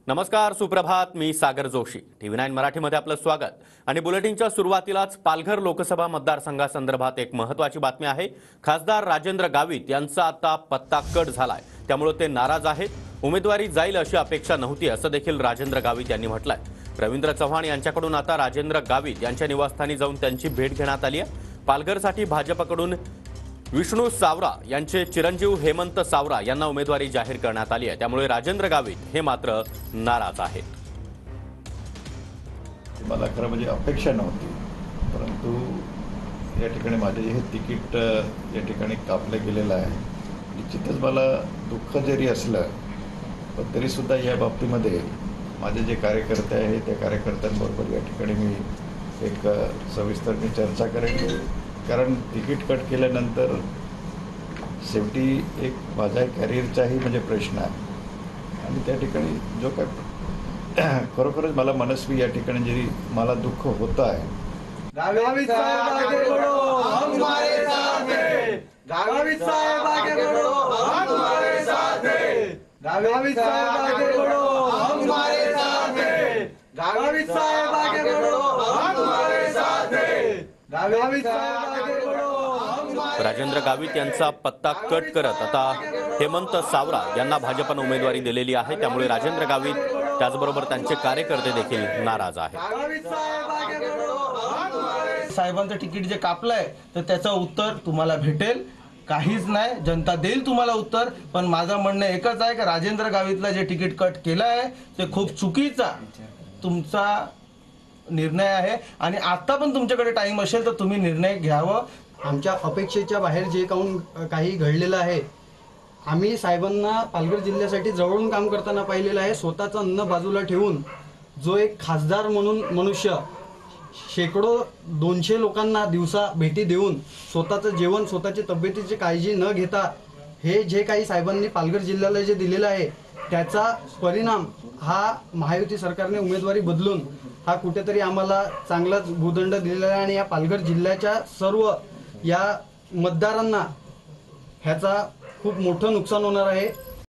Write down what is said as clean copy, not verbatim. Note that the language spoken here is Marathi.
नमस्कार, सुप्रभात. मी सागर जोशी. TV9 मराठीमध्ये आपलं स्वागत. आणि बुलेटिनच्या सुरुवातीलाच पालघर लोकसभा मतदारसंघासंदर्भात एक महत्त्वाची बातमी आहे. खासदार राजेंद्र गावित यांचा आता पत्ता कट झालाय, त्यामुळे ते नाराज आहेत. उमेदवारी जाईल अशी अपेक्षा नव्हती असं देखील राजेंद्र गावित यांनी म्हटलंय. रवींद्र चव्हाण यांच्याकडून आता राजेंद्र गावित यांच्या निवासस्थानी जाऊन त्यांची भेट घेण्यात आली आहे. पालघरसाठी भाजपकडून विष्णू सावरा यांचे चिरंजीव हेमंत सावरा यांना उमेदवारी जाहीर करण्यात आली आहे. त्यामुळे राजेंद्र गावित हे मात्र नाराज आहेत. मला खरं म्हणजे अपेक्षा नव्हती, परंतु या ठिकाणी माझे हे तिकीट या ठिकाणी कापलं गेलेलं आहे. निश्चितच मला दुःख जरी असलं पण तरीसुद्धा या बाबतीमध्ये माझे जे कार्यकर्ते आहेत त्या कार्यकर्त्यांबरोबर या ठिकाणी मी एक सविस्तर मी चर्चा करेन. कारण तिकीट कट केल्यानंतर शेवटी एक माझ्या कॅरियरचाही म्हणजे प्रश्न आहे आणि त्या ठिकाणी जो काय खरोखरच मला मनस्वी या ठिकाणी जरी मला दुःख होतं आहे. गावित साहेब आगे बढ़ो, हम तुम्हारे साथ हैं. गावित साहेब आगे बढ़ो, हम तुम्हारे साथ हैं. गावित साहेब आगे बढ़ो, हम तुम्हारे साथ हैं. गावित साहेब आगे बढ़ो, हम तुम्हारे साथ हैं. गावित साहेब आगे बढ़ो. राजेंद्र गावित यांचा पत्ता कट करत आता हेमंत सावरा यांना भाजपने उमेदवारी दिलेली आहे. त्यामुळे राजेंद्र गावित त्याचबरोबर त्यांचे कार्यकर्ते देखील नाराज आहेत. साहेबांचं तिकीट जे कापलंय तर त्याचं उत्तर तुम्हाला भेटेल. काहीच नाही, जनता देईल तुम्हाला उत्तर. पण माझं म्हणणं एकच आहे की राजेंद्र गावितला जे तिकीट कट केलं आहे ते खूप चुकीचा तुमचा निर्णय आहे आणि आता पण तुमच्याकडे टाइम असेल तर तुम्ही निर्णय घ्यावं. आमच्या अपेक्षेच्या बाहेर जे काही घडलेलं आहे, आम्ही साहेबांना पालघर जिल्ह्यासाठी जवळून काम करताना पाहिलेलं आहे. स्वतःचं अन्न बाजूला ठेवून जो एक खासदार म्हणून मनुष्य शेकडो 200 लोकांना दिवसा भेटी देऊन स्वतःचं जेवण स्वतःची तब्येतीची काळजी न घेता हे जे काही साहेबांनी पालघर जिल्ह्याला जे दिलेलं आहे त्याचा परिणाम हा महायुती सरकारने उमेदवारी बदलून हा कुठेतरी आम्हाला चांगलाच भूदंड दिलेला आहे आणि या पालघर जिल्ह्याच्या सर्व या मतदारांना ह्याचा खूप मोठं नुकसान होणार आहे.